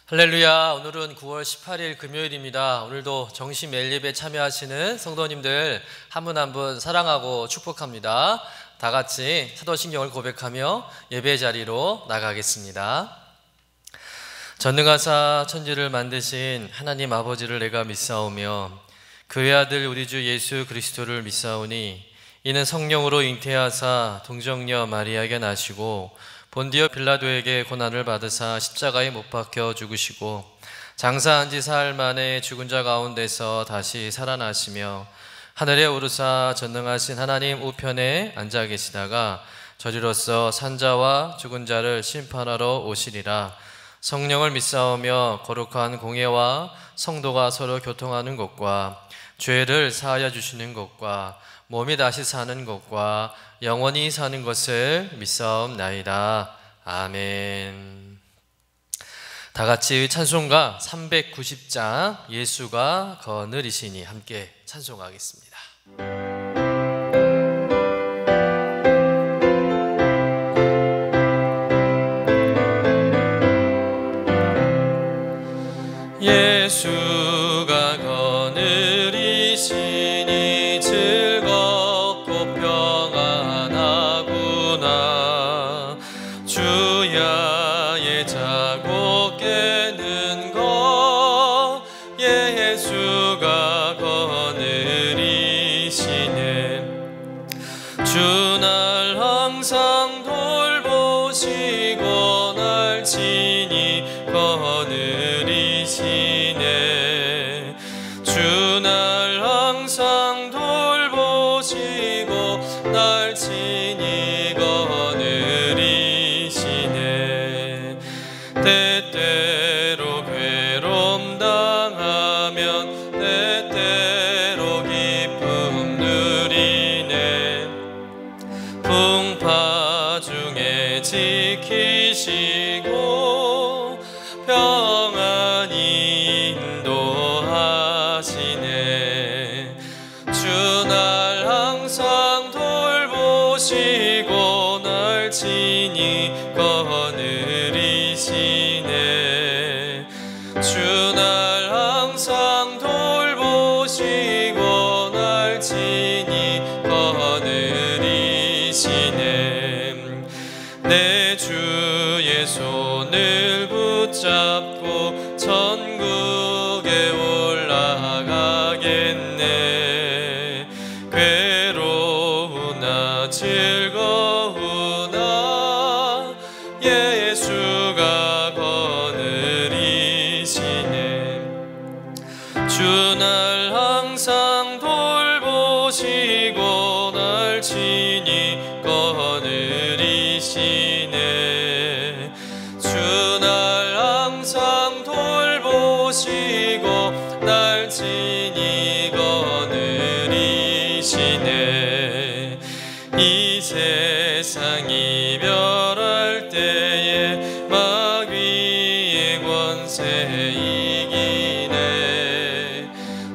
할렐루야. 오늘은 9월 18일 금요일입니다. 오늘도 정시 매일 예배 참여하시는 성도님들 한 분 한 분 사랑하고 축복합니다. 다 같이 사도신경을 고백하며 예배 자리로 나가겠습니다. 전능하사 천지를 만드신 하나님 아버지를 내가 믿사오며 그의 아들 우리 주 예수 그리스도를 믿사오니 이는 성령으로 잉태하사 동정녀 마리아에게 나시고 본디오 빌라도에게 고난을 받으사 십자가에 못 박혀 죽으시고 장사한 지 사흘 만에 죽은 자 가운데서 다시 살아나시며 하늘에 오르사 전능하신 하나님 우편에 앉아 계시다가 저리로서 산자와 죽은 자를 심판하러 오시리라. 성령을 믿사오며 거룩한 공예와 성도가 서로 교통하는 것과 죄를 사하여 주시는 것과 몸이 다시 사는 것과 영원히 사는 것을 믿사옵나이다. 아멘. 다 같이 찬송가 390장 예수가 거느리시니 함께 찬송하겠습니다. 예수가 거느리시니 즐겁고 평안하구나. 주야의 자고 깨는 것 예수가 거느리시네. 주 날 항상 돌보시고 날 친히 거느리시네. 주 날 항상 돌보시고 날 친히 거느리시네. 때때로 괴로움 당하면 때때로 기쁨 누리네. 풍파 중에 지키시고 평안히 인도하시네. 주 날 항상 돌보시고 날 친히 거느리시네. 주 날 항상 돌보시고 날 친히 거느리시네. 내 주의 손을 붙잡고 천국에 올라가겠네. 괴로우나 즐거우나 예수가 거느리시네. 주 날 항상 돌보시고 날 친히 거느리시네. 주 날 항상 돌보시고 날 친히 거느리시네. 이 세상 이별할 때에 마귀의 권세 이기네.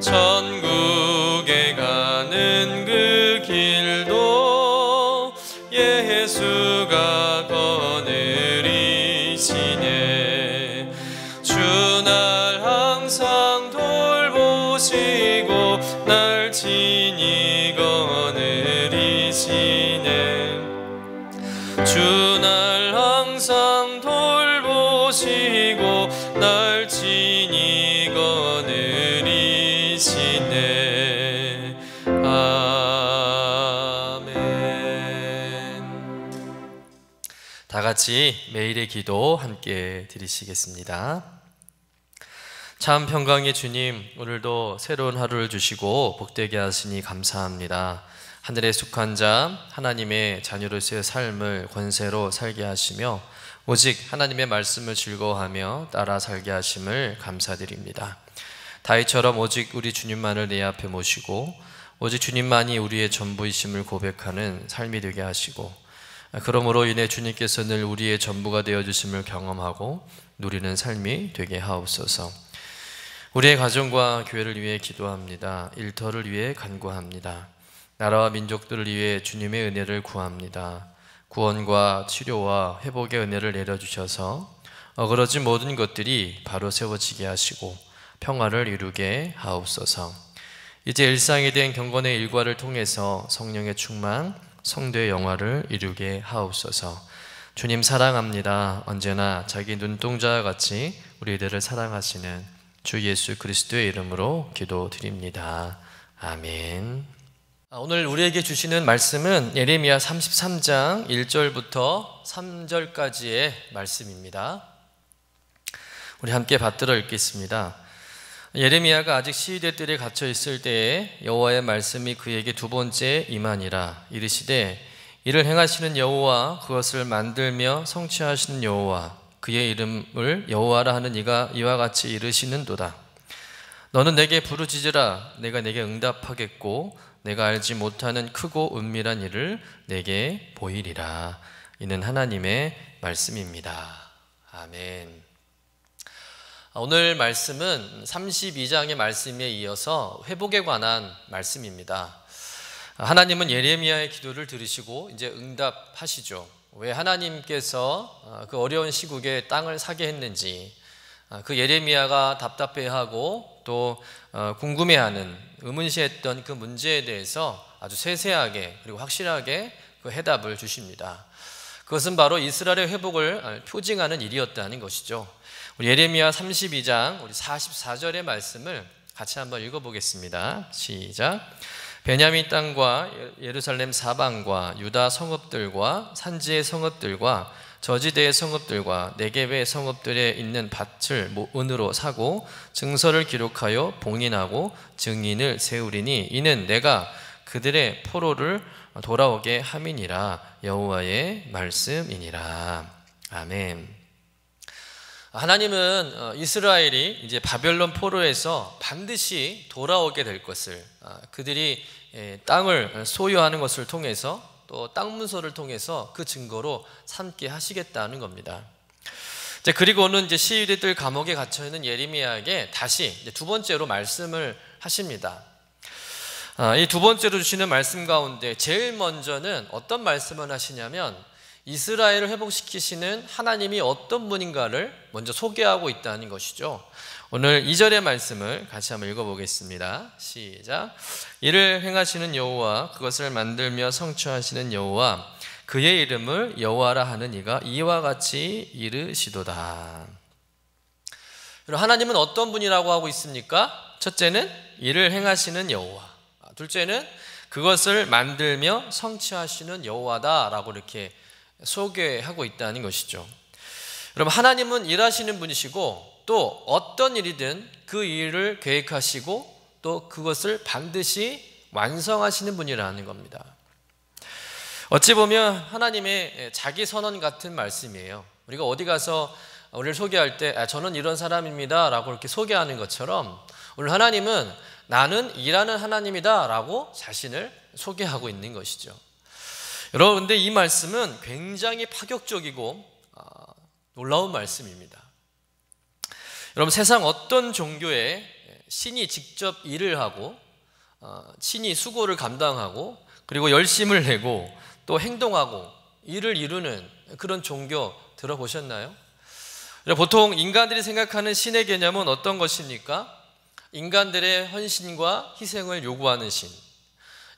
천국에 가는 그 길도 예수가 거느리시네. 주 날 항상 돌보시고 날 친히 거느리시네. 주 날 항상 돌보시고 날 친히 거느리시네. 다 같이 매일의 기도 함께 드리시겠습니다. 참 평강의 주님, 오늘도 새로운 하루를 주시고 복되게 하시니 감사합니다. 하늘에 속한 자 하나님의 자녀로서의 삶을 권세로 살게 하시며 오직 하나님의 말씀을 즐거워하며 따라 살게 하심을 감사드립니다. 다윗처럼 오직 우리 주님만을 내 앞에 모시고 오직 주님만이 우리의 전부이심을 고백하는 삶이 되게 하시고, 그러므로 인해 주님께서 늘 우리의 전부가 되어주심을 경험하고 누리는 삶이 되게 하옵소서. 우리의 가정과 교회를 위해 기도합니다. 일터를 위해 간구합니다. 나라와 민족들을 위해 주님의 은혜를 구합니다. 구원과 치료와 회복의 은혜를 내려주셔서 어그러진 모든 것들이 바로 세워지게 하시고 평화를 이루게 하옵소서. 이제 일상이 된 경건의 일과를 통해서 성령의 충만, 성도의 영화를 이루게 하옵소서. 주님 사랑합니다. 언제나 자기 눈동자와 같이 우리들을 사랑하시는 주 예수 그리스도의 이름으로 기도드립니다. 아멘. 오늘 우리에게 주시는 말씀은 예레미야 33장 1절부터 3절까지의 말씀입니다. 우리 함께 받들어 읽겠습니다. 예레미야가 아직 시위대 뜰에 갇혀 있을 때에 여호와의 말씀이 그에게 두 번째 임하니라. 이르시되 이를 행하시는 여호와, 그것을 만들며 성취하시는 여호와, 그의 이름을 여호와라 하는 이가 이와 같이 이르시는도다. 너는 내게 부르짖으라. 내가 내게 응답하겠고 내가 알지 못하는 크고 은밀한 일을 내게 보이리라. 이는 하나님의 말씀입니다. 아멘. 오늘 말씀은 32장의 말씀에 이어서 회복에 관한 말씀입니다. 하나님은 예레미야의 기도를 들으시고 이제 응답하시죠. 왜 하나님께서 그 어려운 시국에 땅을 사게 했는지, 그 예레미야가 답답해하고 또 궁금해하는, 의문시했던 그 문제에 대해서 아주 세세하게 그리고 확실하게 그 해답을 주십니다. 그것은 바로 이스라엘의 회복을 표징하는 일이었다는 것이죠. 우리 예레미야 32장 우리 44절의 말씀을 같이 한번 읽어보겠습니다. 시작. 베냐민 땅과 예루살렘 사방과 유다 성읍들과 산지의 성읍들과 저지대의 성읍들과 네겝의 성읍들에 있는 밭을 은으로 사고 증서를 기록하여 봉인하고 증인을 세우리니 이는 내가 그들의 포로를 돌아오게 함이니라. 여호와의 말씀이니라. 아멘. 하나님은 이스라엘이 이제 바벨론 포로에서 반드시 돌아오게 될 것을, 그들이 땅을 소유하는 것을 통해서 또 땅 문서를 통해서 그 증거로 삼게 하시겠다는 겁니다. 그리고는 이제 시위대들 감옥에 갇혀 있는 예레미야에게 다시 이제 두 번째로 말씀을 하십니다. 이 두 번째로 주시는 말씀 가운데 제일 먼저는 어떤 말씀을 하시냐면 이스라엘을 회복시키시는 하나님이 어떤 분인가를 먼저 소개하고 있다는 것이죠. 오늘 2절의 말씀을 같이 한번 읽어보겠습니다. 시작. 이를 행하시는 여호와, 그것을 만들며 성취하시는 여호와, 그의 이름을 여호와라 하는 이가 이와 같이 이르시도다. 하나님은 어떤 분이라고 하고 있습니까? 첫째는 이를 행하시는 여호와, 둘째는 그것을 만들며 성취하시는 여호와다라고 이렇게 소개하고 있다는 것이죠. 여러분, 하나님은 일하시는 분이시고 또 어떤 일이든 그 일을 계획하시고 또 그것을 반드시 완성하시는 분이라는 겁니다. 어찌 보면 하나님의 자기 선언 같은 말씀이에요. 우리가 어디 가서 우리를 소개할 때 저는 이런 사람입니다 라고 이렇게 소개하는 것처럼 오늘 하나님은 나는 일하는 하나님이다 라고 자신을 소개하고 있는 것이죠. 여러분, 근데 이 말씀은 굉장히 파격적이고 놀라운 말씀입니다. 여러분, 세상 어떤 종교에 신이 직접 일을 하고 신이 수고를 감당하고 그리고 열심을 내고 또 행동하고 일을 이루는 그런 종교 들어보셨나요? 보통 인간들이 생각하는 신의 개념은 어떤 것입니까? 인간들의 헌신과 희생을 요구하는 신,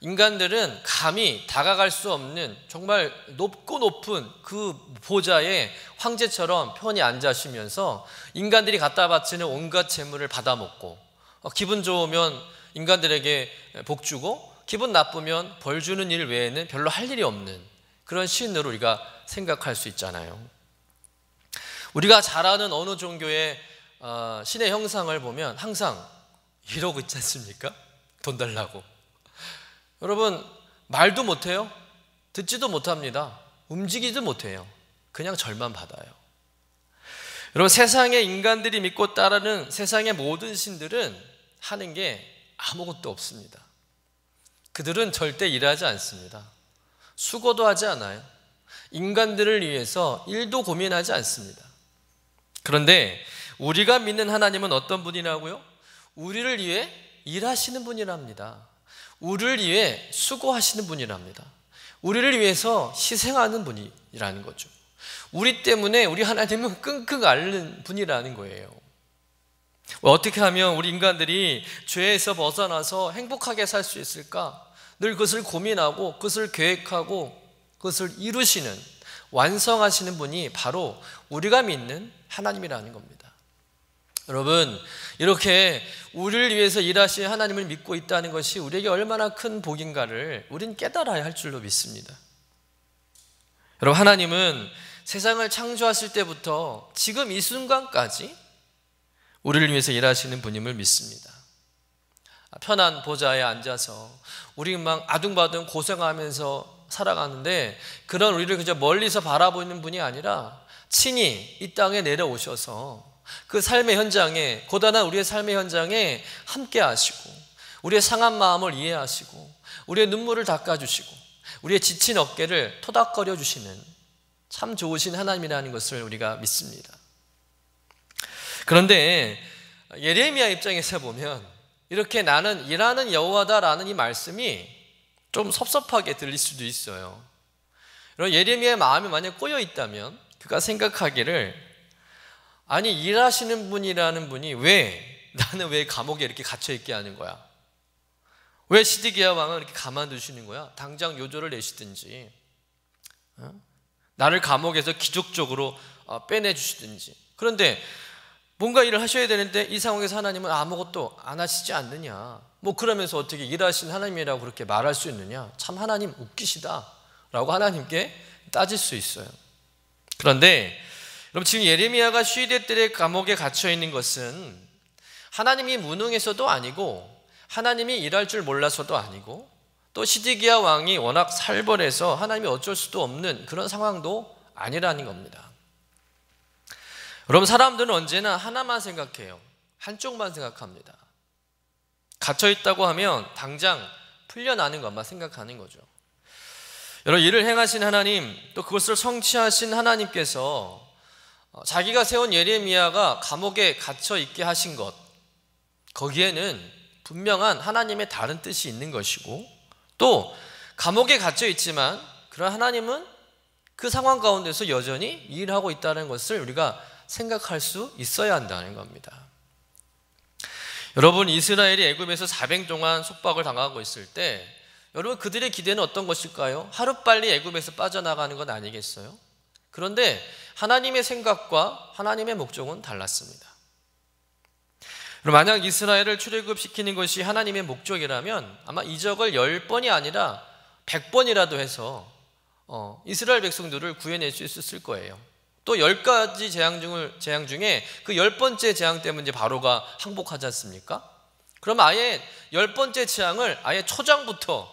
인간들은 감히 다가갈 수 없는 정말 높고 높은 그 보좌에 황제처럼 편히 앉으시면서 인간들이 갖다 바치는 온갖 재물을 받아먹고 기분 좋으면 인간들에게 복 주고 기분 나쁘면 벌 주는 일 외에는 별로 할 일이 없는 그런 신으로 우리가 생각할 수 있잖아요. 우리가 잘 아는 어느 종교의 신의 형상을 보면 항상 이러고 있지 않습니까? 돈 달라고. 여러분, 말도 못해요. 듣지도 못합니다. 움직이지도 못해요. 그냥 절만 받아요. 여러분, 세상의 인간들이 믿고 따르는 세상의 모든 신들은 하는 게 아무것도 없습니다. 그들은 절대 일하지 않습니다. 수고도 하지 않아요. 인간들을 위해서 일도 고민하지 않습니다. 그런데 우리가 믿는 하나님은 어떤 분이라고요? 우리를 위해 일하시는 분이랍니다. 우리를 위해 수고하시는 분이랍니다. 우리를 위해서 희생하는 분이라는 거죠. 우리 때문에 우리 하나님은 끙끙 앓는 분이라는 거예요. 어떻게 하면 우리 인간들이 죄에서 벗어나서 행복하게 살 수 있을까? 늘 그것을 고민하고 그것을 계획하고 그것을 이루시는, 완성하시는 분이 바로 우리가 믿는 하나님이라는 겁니다. 여러분, 이렇게 우리를 위해서 일하시는 하나님을 믿고 있다는 것이 우리에게 얼마나 큰 복인가를 우린 깨달아야 할 줄로 믿습니다. 여러분, 하나님은 세상을 창조하실 때부터 지금 이 순간까지 우리를 위해서 일하시는 분임을 믿습니다. 편한 보좌에 앉아서 우리 막 아둥바둥 고생하면서 살아가는데, 그런 우리를 그저 멀리서 바라보는 분이 아니라 친히 이 땅에 내려오셔서 그 삶의 현장에, 고단한 우리의 삶의 현장에 함께 하시고 우리의 상한 마음을 이해하시고 우리의 눈물을 닦아주시고 우리의 지친 어깨를 토닥거려 주시는 참 좋으신 하나님이라는 것을 우리가 믿습니다. 그런데 예레미야 입장에서 보면 이렇게 나는 일하는 여호와다라는 이 말씀이 좀 섭섭하게 들릴 수도 있어요. 예레미야의 마음이 만약 꼬여 있다면 그가 생각하기를, 아니 일하시는 분이라는 분이 나는 왜 감옥에 이렇게 갇혀있게 하는 거야? 왜 시드기야 왕을 이렇게 가만두시는 거야? 당장 요조를 내시든지 나를 감옥에서 기적적으로 빼내주시든지. 그런데 뭔가 일을 하셔야 되는데 이 상황에서 하나님은 아무것도 안 하시지 않느냐, 그러면서 어떻게 일하신 하나님이라고 그렇게 말할 수 있느냐, 참 하나님 웃기시다 라고 하나님께 따질 수 있어요. 그런데 여러분, 지금 예레미야가 시대들의 감옥에 갇혀 있는 것은 하나님이 무능해서도 아니고 하나님이 일할 줄 몰라서도 아니고 또 시드기야 왕이 워낙 살벌해서 하나님이 어쩔 수도 없는 그런 상황도 아니라는 겁니다. 여러분, 사람들은 언제나 하나만 생각해요. 한쪽만 생각합니다. 갇혀있다고 하면 당장 풀려나는 것만 생각하는 거죠. 여러분, 이를 행하신 하나님, 또 그것을 성취하신 하나님께서 자기가 세운 예레미야가 감옥에 갇혀있게 하신 것, 거기에는 분명한 하나님의 다른 뜻이 있는 것이고, 또 감옥에 갇혀있지만 그런 하나님은 그 상황 가운데서 여전히 일하고 있다는 것을 우리가 생각할 수 있어야 한다는 겁니다. 여러분, 이스라엘이 애굽에서 400년 동안 속박을 당하고 있을 때 여러분, 그들의 기대는 어떤 것일까요? 하루빨리 애굽에서 빠져나가는 건 아니겠어요? 그런데 하나님의 생각과 하나님의 목적은 달랐습니다. 만약 이스라엘을 출애굽시키는 것이 하나님의 목적이라면 아마 이적을 10번이 아니라 100번이라도 해서 이스라엘 백성들을 구해낼 수 있었을 거예요. 또 10가지 재앙 중에 그 10번째 재앙 때문에 이제 바로가 항복하지 않습니까? 그럼 아예 10번째 재앙을 아예 초장부터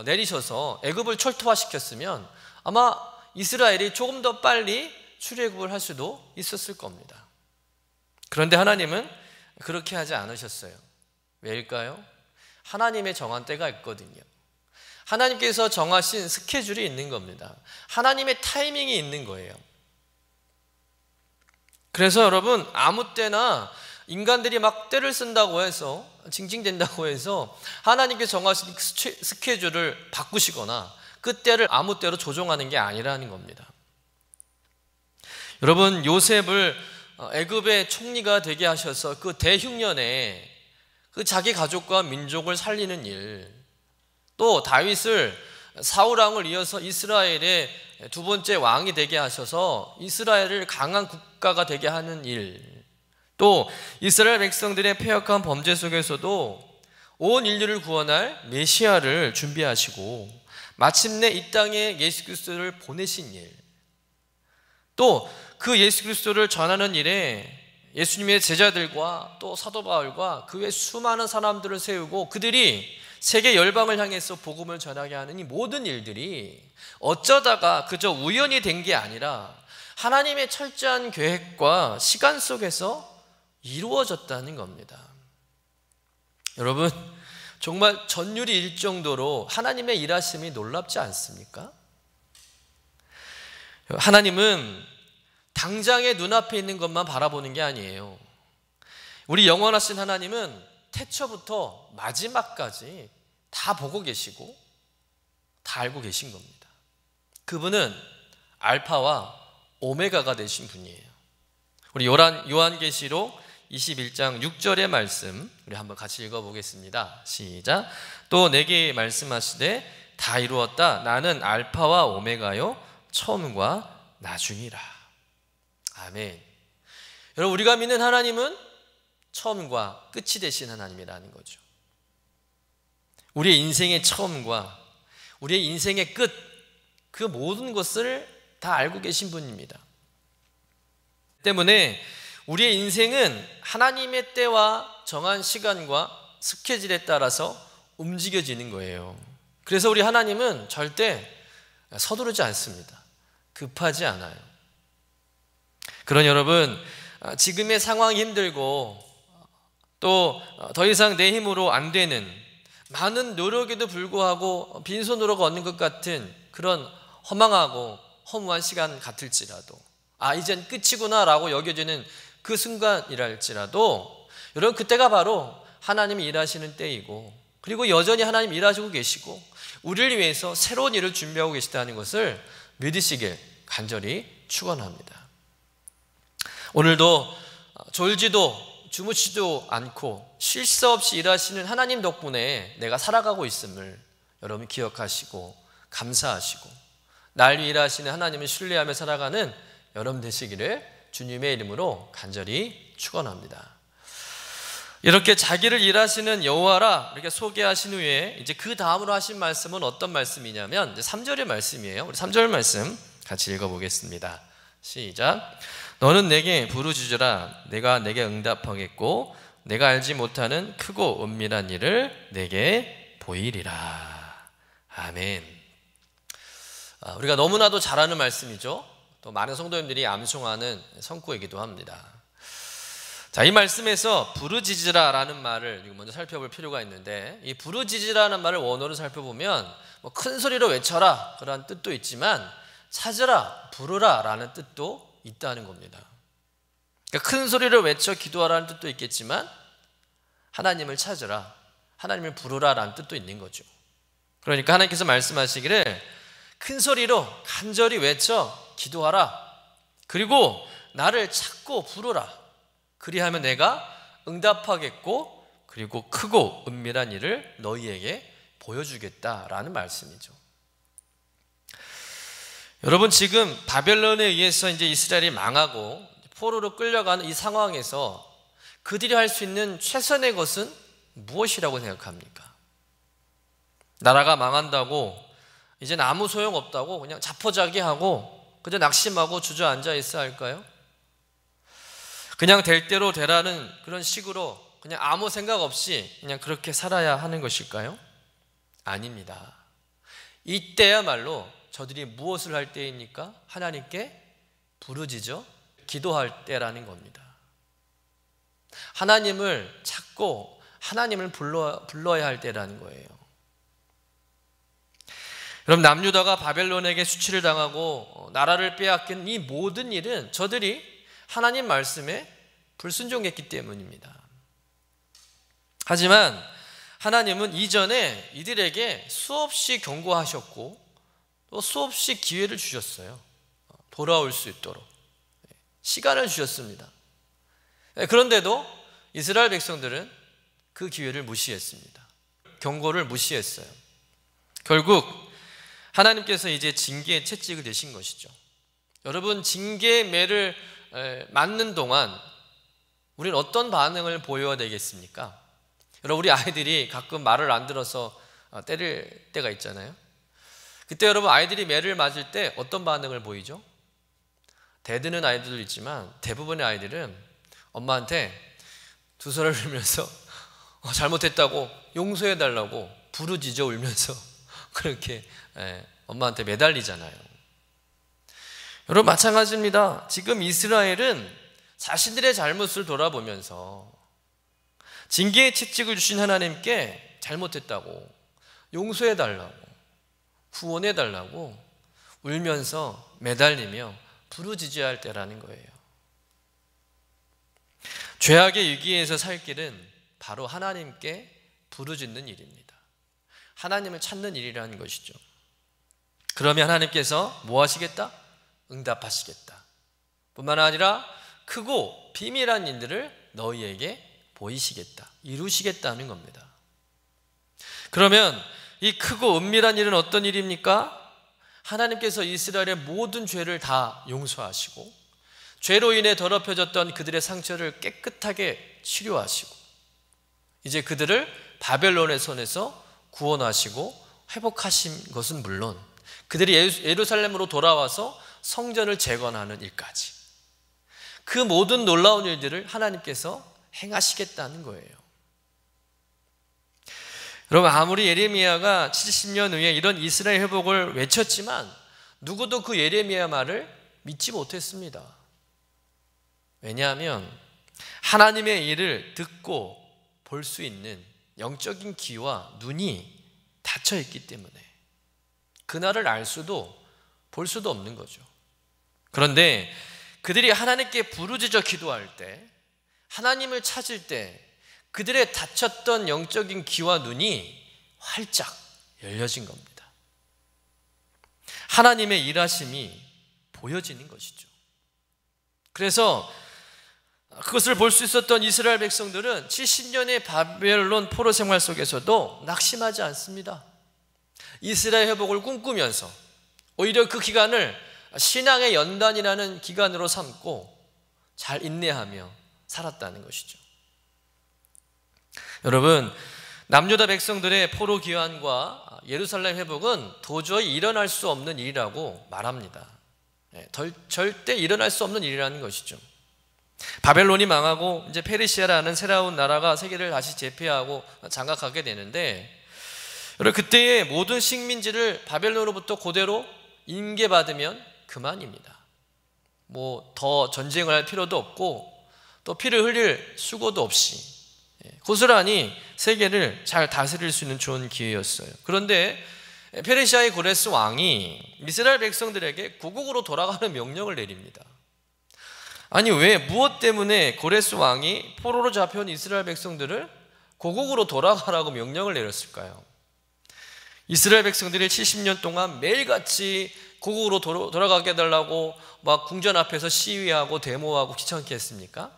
내리셔서 애굽을 철토화시켰으면 아마 이스라엘이 조금 더 빨리 출애굽을 할 수도 있었을 겁니다. 그런데 하나님은 그렇게 하지 않으셨어요. 왜일까요? 하나님의 정한 때가 있거든요. 하나님께서 정하신 스케줄이 있는 겁니다. 하나님의 타이밍이 있는 거예요. 그래서 여러분, 아무 때나 인간들이 막 때를 쓴다고 해서, 징징댄다고 해서 하나님께서 정하신 스케줄을 바꾸시거나 그 때를 아무 때로 조종하는 게 아니라는 겁니다. 여러분, 요셉을 애굽의 총리가 되게 하셔서 그 대흉년에 그 자기 가족과 민족을 살리는 일, 또 다윗을 사울 왕을 이어서 이스라엘의 두 번째 왕이 되게 하셔서 이스라엘을 강한 국가가 되게 하는 일, 또 이스라엘 백성들의 패역한 범죄 속에서도 온 인류를 구원할 메시아를 준비하시고 마침내 이 땅에 예수 그리스도를 보내신 일, 또 그 예수 그리스도를 전하는 일에 예수님의 제자들과 또 사도 바울과 그 외 수많은 사람들을 세우고 그들이 세계 열방을 향해서 복음을 전하게 하는 이 모든 일들이 어쩌다가 그저 우연이 된 게 아니라 하나님의 철저한 계획과 시간 속에서 이루어졌다는 겁니다. 여러분, 정말 전율이 일 정도로 하나님의 일하심이 놀랍지 않습니까? 하나님은 당장의 눈앞에 있는 것만 바라보는 게 아니에요. 우리 영원하신 하나님은 태초부터 마지막까지 다 보고 계시고 다 알고 계신 겁니다. 그분은 알파와 오메가가 되신 분이에요. 우리 요한계시록 21장 6절의 말씀 우리 한번 같이 읽어보겠습니다. 시작. 또 내게 말씀하시되 다 이루었다. 나는 알파와 오메가요 처음과 나중이라. 아멘. 여러분, 우리가 믿는 하나님은 처음과 끝이 되신 하나님이라는 거죠. 우리의 인생의 처음과 우리의 인생의 끝, 그 모든 것을 다 알고 계신 분입니다. 때문에 우리의 인생은 하나님의 때와 정한 시간과 스케줄에 따라서 움직여지는 거예요. 그래서 우리 하나님은 절대 서두르지 않습니다. 급하지 않아요. 그런 여러분, 지금의 상황이 힘들고 또 더 이상 내 힘으로 안 되는, 많은 노력에도 불구하고 빈손으로 걷는 것 같은 그런 허망하고 허무한 시간 같을지라도, 이젠 끝이구나 라고 여겨지는 그 순간이랄지라도, 여러분, 그때가 바로 하나님이 일하시는 때이고, 그리고 여전히 하나님 일하시고 계시고 우리를 위해서 새로운 일을 준비하고 계시다는 것을 믿으시길 간절히 축원합니다. 오늘도 졸지도 주무시지도 않고 쉴 새 없이 일하시는 하나님 덕분에 내가 살아가고 있음을 여러분 기억하시고 감사하시고, 날 위해 일하시는 하나님을 신뢰하며 살아가는 여러분 되시기를 주님의 이름으로 간절히 축원합니다. 이렇게 자기를 일하시는 여호와라 이렇게 소개하신 후에 이제 그 다음으로 하신 말씀은 어떤 말씀이냐면 이제 3절의 말씀이에요. 우리 3절 말씀 같이 읽어보겠습니다. 시작. 너는 내게 부르짖으라. 내가 내게 응답하겠고 내가 알지 못하는 크고 은밀한 일을 내게 보이리라. 아멘. 우리가 너무나도 잘 아는 말씀이죠. 또 많은 성도님들이 암송하는 성구이기도 합니다. 자, 이 말씀에서 부르짖으라라는 말을 먼저 살펴볼 필요가 있는데, 이 부르짖으라는 말을 원어로 살펴보면 큰 소리로 외쳐라 그런 뜻도 있지만 찾으라, 부르라라는 뜻도 있다는 겁니다. 그러니까 큰 소리로 외쳐 기도하라는 뜻도 있겠지만 하나님을 찾으라, 하나님을 부르라라는 뜻도 있는 거죠. 그러니까 하나님께서 말씀하시기를 큰 소리로 간절히 외쳐 기도하라, 그리고 나를 찾고 부르라. 그리하면 내가 응답하겠고 그리고 크고 은밀한 일을 너희에게 보여주겠다라는 말씀이죠. 여러분, 지금 바벨론에 의해서 이제 이스라엘이 망하고 포로로 끌려가는 이 상황에서 그들이 할 수 있는 최선의 것은 무엇이라고 생각합니까? 나라가 망한다고 이제는 아무 소용없다고 그냥 자포자기하고 그저 낙심하고 주저앉아 있어야 할까요? 그냥 될 대로 되라는 그런 식으로 그냥 아무 생각 없이 그냥 그렇게 살아야 하는 것일까요? 아닙니다. 이때야말로 저들이 무엇을 할 때입니까? 하나님께 부르짖어 기도할 때라는 겁니다. 하나님을 찾고 하나님을 불러야 할 때라는 거예요. 그럼 남유다가 바벨론에게 수치를 당하고 나라를 빼앗긴 이 모든 일은 저들이 하나님 말씀에 불순종했기 때문입니다. 하지만 하나님은 이전에 이들에게 수없이 경고하셨고 또 수없이 기회를 주셨어요. 돌아올 수 있도록 시간을 주셨습니다. 그런데도 이스라엘 백성들은 그 기회를 무시했습니다. 경고를 무시했어요. 결국 하나님께서 이제 징계의 채찍을 대신 것이죠. 여러분, 징계의 매를 맞는 동안 우리는 어떤 반응을 보여야 되겠습니까? 여러분, 우리 아이들이 가끔 말을 안 들어서 때릴 때가 있잖아요. 그때 여러분, 아이들이 매를 맞을 때 어떤 반응을 보이죠? 대드는 아이들도 있지만 대부분의 아이들은 엄마한테 두 손을 울면서 잘못했다고 용서해달라고 부르짖어 울면서 그렇게 엄마한테 매달리잖아요. 여러분, 마찬가지입니다. 지금 이스라엘은 자신들의 잘못을 돌아보면서 징계의 채찍을 주신 하나님께 잘못했다고 용서해달라고 구원해달라고 울면서 매달리며 부르짖어야 할 때라는 거예요. 죄악의 위기에서 살 길은 바로 하나님께 부르짖는 일입니다. 하나님을 찾는 일이라는 것이죠. 그러면 하나님께서 뭐 하시겠다? 응답하시겠다. 뿐만 아니라 크고 비밀한 일들을 너희에게 보이시겠다, 이루시겠다는 겁니다. 그러면 이 크고 은밀한 일은 어떤 일입니까? 하나님께서 이스라엘의 모든 죄를 다 용서하시고 죄로 인해 더럽혀졌던 그들의 상처를 깨끗하게 치료하시고 이제 그들을 바벨론의 손에서 구원하시고 회복하신 것은 물론 그들이 예루살렘으로 돌아와서 성전을 재건하는 일까지 그 모든 놀라운 일들을 하나님께서 행하시겠다는 거예요. 여러분, 아무리 예레미야가 70년 후에 이런 이스라엘 회복을 외쳤지만 누구도 그 예레미야 말을 믿지 못했습니다. 왜냐하면 하나님의 일을 듣고 볼 수 있는 영적인 귀와 눈이 닫혀 있기 때문에 그날을 알 수도 볼 수도 없는 거죠. 그런데 그들이 하나님께 부르짖어 기도할 때, 하나님을 찾을 때 그들의 닫혔던 영적인 귀와 눈이 활짝 열려진 겁니다. 하나님의 일하심이 보여지는 것이죠. 그래서 그것을 볼 수 있었던 이스라엘 백성들은 70년의 바벨론 포로 생활 속에서도 낙심하지 않습니다. 이스라엘 회복을 꿈꾸면서 오히려 그 기간을 신앙의 연단이라는 기간으로 삼고 잘 인내하며 살았다는 것이죠. 여러분, 남유다 백성들의 포로 귀환과 예루살렘 회복은 도저히 일어날 수 없는 일이라고 말합니다. 절대 일어날 수 없는 일이라는 것이죠. 바벨론이 망하고 이제 페르시아라는 새로운 나라가 세계를 다시 제패하고 장악하게 되는데, 여러분, 그때의 모든 식민지를 바벨론으로부터 그대로 인계받으면 그만입니다. 뭐 더 전쟁을 할 필요도 없고 또 피를 흘릴 수고도 없이 고스란히 세계를 잘 다스릴 수 있는 좋은 기회였어요. 그런데 페르시아의 고레스 왕이 이스라엘 백성들에게 고국으로 돌아가는 명령을 내립니다. 아니, 왜, 무엇 때문에 고레스 왕이 포로로 잡혀온 이스라엘 백성들을 고국으로 돌아가라고 명령을 내렸을까요? 이스라엘 백성들이 70년 동안 매일같이 고국으로 돌아가게 해달라고 막 궁전 앞에서 시위하고 데모하고 귀찮게 했습니까?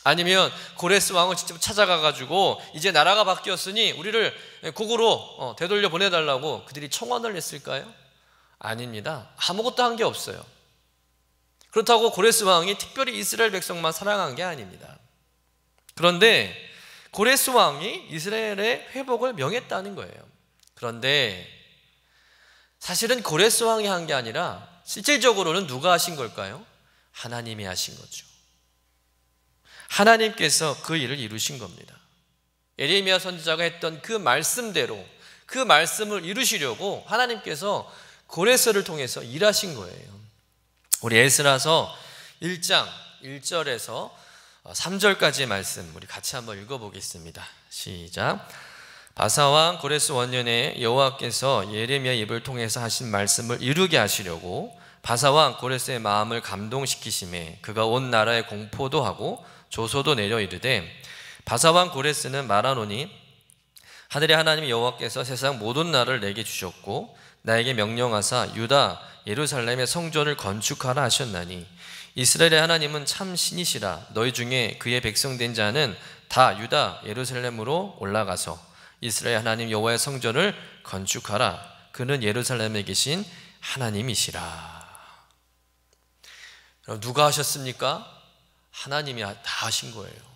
아니면 고레스 왕을 직접 찾아가가지고 이제 나라가 바뀌었으니 우리를 고국으로 되돌려 보내달라고 그들이 청원을 했을까요? 아닙니다. 아무것도 한 게 없어요. 그렇다고 고레스 왕이 특별히 이스라엘 백성만 사랑한 게 아닙니다. 그런데 고레스 왕이 이스라엘의 회복을 명했다는 거예요. 그런데 사실은 고레스 왕이 한 게 아니라 실질적으로는 누가 하신 걸까요? 하나님이 하신 거죠. 하나님께서 그 일을 이루신 겁니다. 예레미야 선지자가 했던 그 말씀대로 그 말씀을 이루시려고 하나님께서 고레스를 통해서 일하신 거예요. 우리 에스라서 1장 1절에서 3절까지의 말씀 우리 같이 한번 읽어보겠습니다. 시작. 바사왕 고레스 원년에 여호와께서 예레미야 입을 통해서 하신 말씀을 이루게 하시려고 바사왕 고레스의 마음을 감동시키심에 그가 온 나라에 공포도 하고 조소도 내려 이르되, 바사왕 고레스는 말하노니 하늘의 하나님 여호와께서 세상 모든 나라를 내게 주셨고 나에게 명령하사 유다 예루살렘의 성전을 건축하라 하셨나니 이스라엘의 하나님은 참 신이시라. 너희 중에 그의 백성된 자는 다 유다 예루살렘으로 올라가서 이스라엘 하나님 여호와의 성전을 건축하라. 그는 예루살렘에 계신 하나님이시라. 누가 하셨습니까? 하나님이 다 하신 거예요.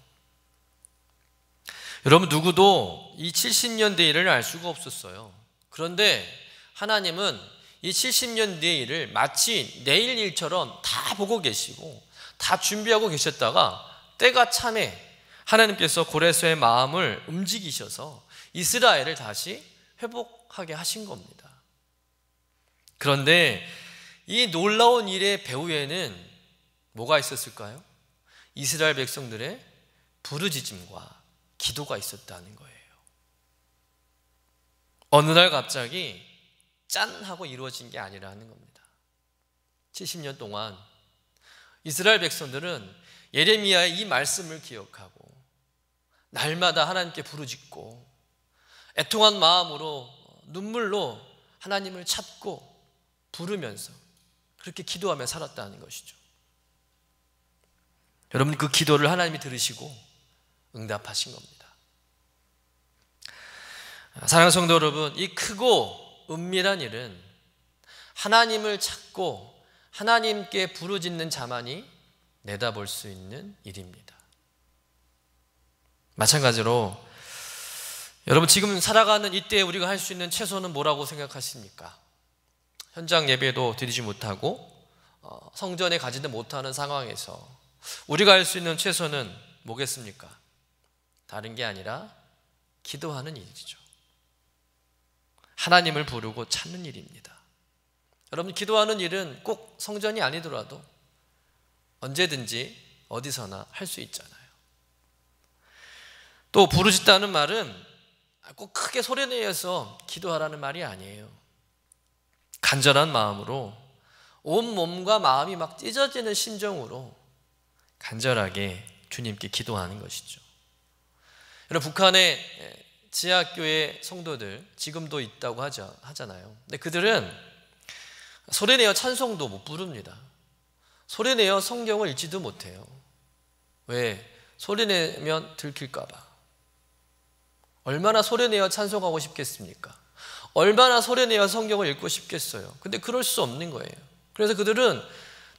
여러분, 누구도 이 70년 뒤의 일을 알 수가 없었어요. 그런데 하나님은 이 70년 뒤의 일을 마치 내일 일처럼 다 보고 계시고 다 준비하고 계셨다가 때가 참에 하나님께서 고레스의 마음을 움직이셔서 이스라엘을 다시 회복하게 하신 겁니다. 그런데 이 놀라운 일의 배후에는 뭐가 있었을까요? 이스라엘 백성들의 부르짖음과 기도가 있었다는 거예요. 어느 날 갑자기 짠 하고 이루어진 게 아니라는 겁니다. 70년 동안 이스라엘 백성들은 예레미야의 이 말씀을 기억하고 날마다 하나님께 부르짖고 애통한 마음으로 눈물로 하나님을 찾고 부르면서 그렇게 기도하며 살았다는 것이죠. 여러분, 그 기도를 하나님이 들으시고 응답하신 겁니다. 사랑하는 성도 여러분, 이 크고 은밀한 일은 하나님을 찾고 하나님께 부르짖는 자만이 내다볼 수 있는 일입니다. 마찬가지로 여러분, 지금 살아가는 이때에 우리가 할 수 있는 최소는 뭐라고 생각하십니까? 현장 예배도 드리지 못하고 성전에 가지도 못하는 상황에서 우리가 할 수 있는 최소는 뭐겠습니까? 다른 게 아니라 기도하는 일이죠. 하나님을 부르고 찾는 일입니다. 여러분, 기도하는 일은 꼭 성전이 아니더라도 언제든지 어디서나 할 수 있잖아요. 또 부르짖다는 말은 꼭 크게 소리내서 기도하라는 말이 아니에요. 간절한 마음으로, 온 몸과 마음이 막 찢어지는 심정으로 간절하게 주님께 기도하는 것이죠. 여러분, 북한의 지하교회 성도들 지금도 있다고 하잖아요. 근데 그들은 소리내어 찬송도 못 부릅니다. 소리내어 성경을 읽지도 못해요. 왜? 소리내면 들킬까 봐. 얼마나 소리내어 찬송하고 싶겠습니까? 얼마나 소리내어 성경을 읽고 싶겠어요. 근데 그럴 수 없는 거예요. 그래서 그들은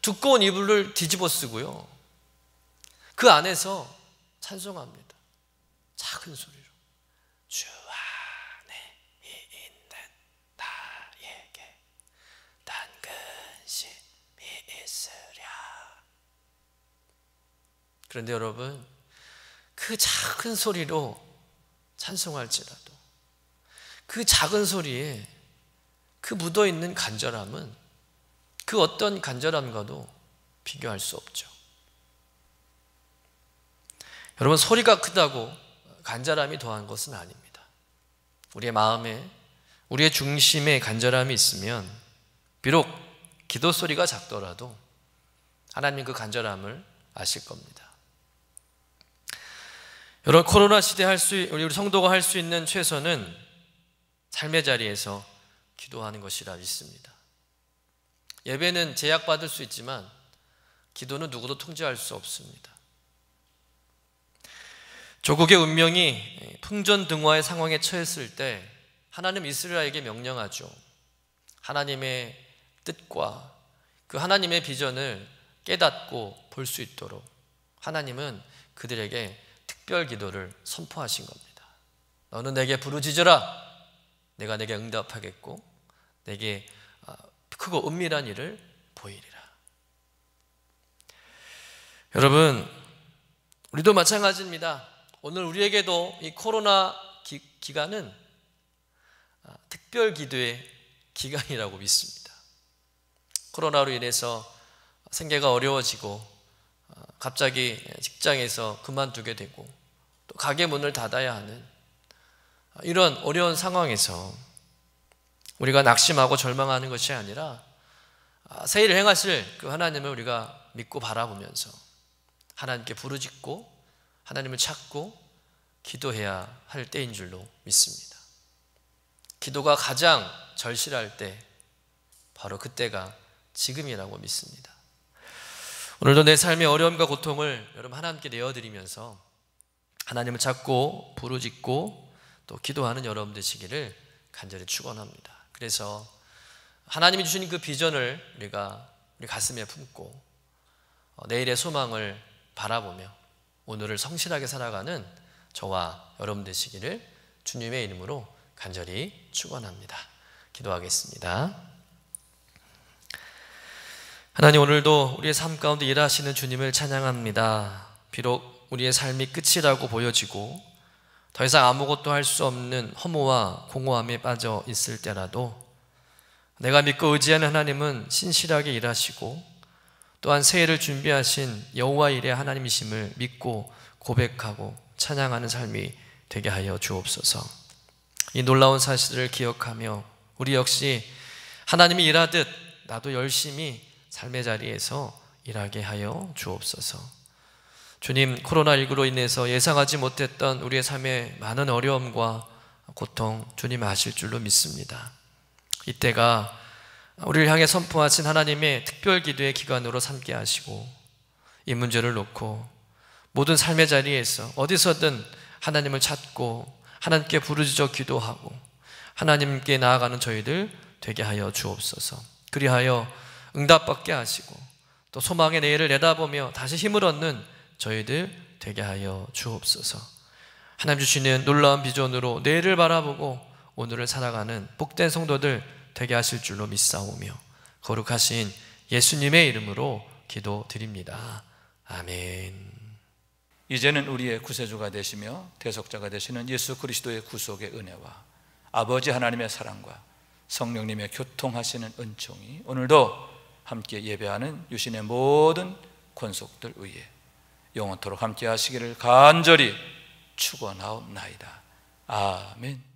두꺼운 이불을 뒤집어 쓰고요, 그 안에서 찬송합니다. 작은 소리로. 주 안에 있는 나에게 단 근심이 있으랴. 그런데 여러분, 그 작은 소리로 찬송할지라도 그 작은 소리에 그 묻어있는 간절함은 그 어떤 간절함과도 비교할 수 없죠. 여러분, 소리가 크다고 간절함이 더한 것은 아닙니다. 우리의 마음에, 우리의 중심에 간절함이 있으면 비록 기도 소리가 작더라도 하나님 그 간절함을 아실 겁니다. 여러분, 코로나 시대에 우리 성도가 할 수 있는 최선은 삶의 자리에서 기도하는 것이라 믿습니다. 예배는 제약받을 수 있지만 기도는 누구도 통제할 수 없습니다. 조국의 운명이 풍전등화의 상황에 처했을 때 하나님 이스라엘에게 명령하죠. 하나님의 뜻과 그 하나님의 비전을 깨닫고 볼 수 있도록 하나님은 그들에게 특별 기도를 선포하신 겁니다. 너는 내게 부르짖으라. 내가 내게 응답하겠고 내게 크고 은밀한 일을 보이리라. 여러분, 우리도 마찬가지입니다. 오늘 우리에게도 이 코로나 기간은 특별 기도의 기간이라고 믿습니다. 코로나로 인해서 생계가 어려워지고 갑자기 직장에서 그만두게 되고 또 가게 문을 닫아야 하는 이런 어려운 상황에서 우리가 낙심하고 절망하는 것이 아니라 새 일을 행하실 그 하나님을 우리가 믿고 바라보면서 하나님께 부르짖고 하나님을 찾고 기도해야 할 때인 줄로 믿습니다. 기도가 가장 절실할 때 바로 그때가 지금이라고 믿습니다. 오늘도 내 삶의 어려움과 고통을 여러분 하나님께 내어드리면서 하나님을 찾고 부르짖고 또 기도하는 여러분 되시기를 간절히 축원합니다. 그래서 하나님이 주신 그 비전을 우리가 우리 가슴에 품고 내일의 소망을 바라보며 오늘을 성실하게 살아가는 저와 여러분 되시기를 주님의 이름으로 간절히 축원합니다. 기도하겠습니다. 하나님, 오늘도 우리의 삶 가운데 일하시는 주님을 찬양합니다. 비록 우리의 삶이 끝이라고 보여지고 더 이상 아무것도 할 수 없는 허무와 공허함에 빠져 있을 때라도 내가 믿고 의지하는 하나님은 신실하게 일하시고 또한 새해를 준비하신 여호와 일의 하나님이심을 믿고 고백하고 찬양하는 삶이 되게 하여 주옵소서. 이 놀라운 사실을 기억하며 우리 역시 하나님이 일하듯 나도 열심히 삶의 자리에서 일하게 하여 주옵소서. 주님, 코로나19로 인해서 예상하지 못했던 우리의 삶에 많은 어려움과 고통 주님 아실 줄로 믿습니다. 이때가 우리를 향해 선포하신 하나님의 특별 기도의 기간으로 삼게 하시고 이 문제를 놓고 모든 삶의 자리에서 어디서든 하나님을 찾고 하나님께 부르짖어 기도하고 하나님께 나아가는 저희들 되게 하여 주옵소서. 그리하여 응답받게 하시고 또 소망의 내일을 내다보며 다시 힘을 얻는 저희들 되게 하여 주옵소서. 하나님 주시는 놀라운 비전으로 내일을 바라보고 오늘을 살아가는 복된 성도들 되게 하실 줄로 믿사오며 거룩하신 예수님의 이름으로 기도드립니다. 아멘. 이제는 우리의 구세주가 되시며 대속자가 되시는 예수 그리스도의 구속의 은혜와 아버지 하나님의 사랑과 성령님의 교통하시는 은총이 오늘도 함께 예배하는 유신의 모든 권속들 위에 영원토록 함께 하시기를 간절히 축원하옵나이다. 아멘.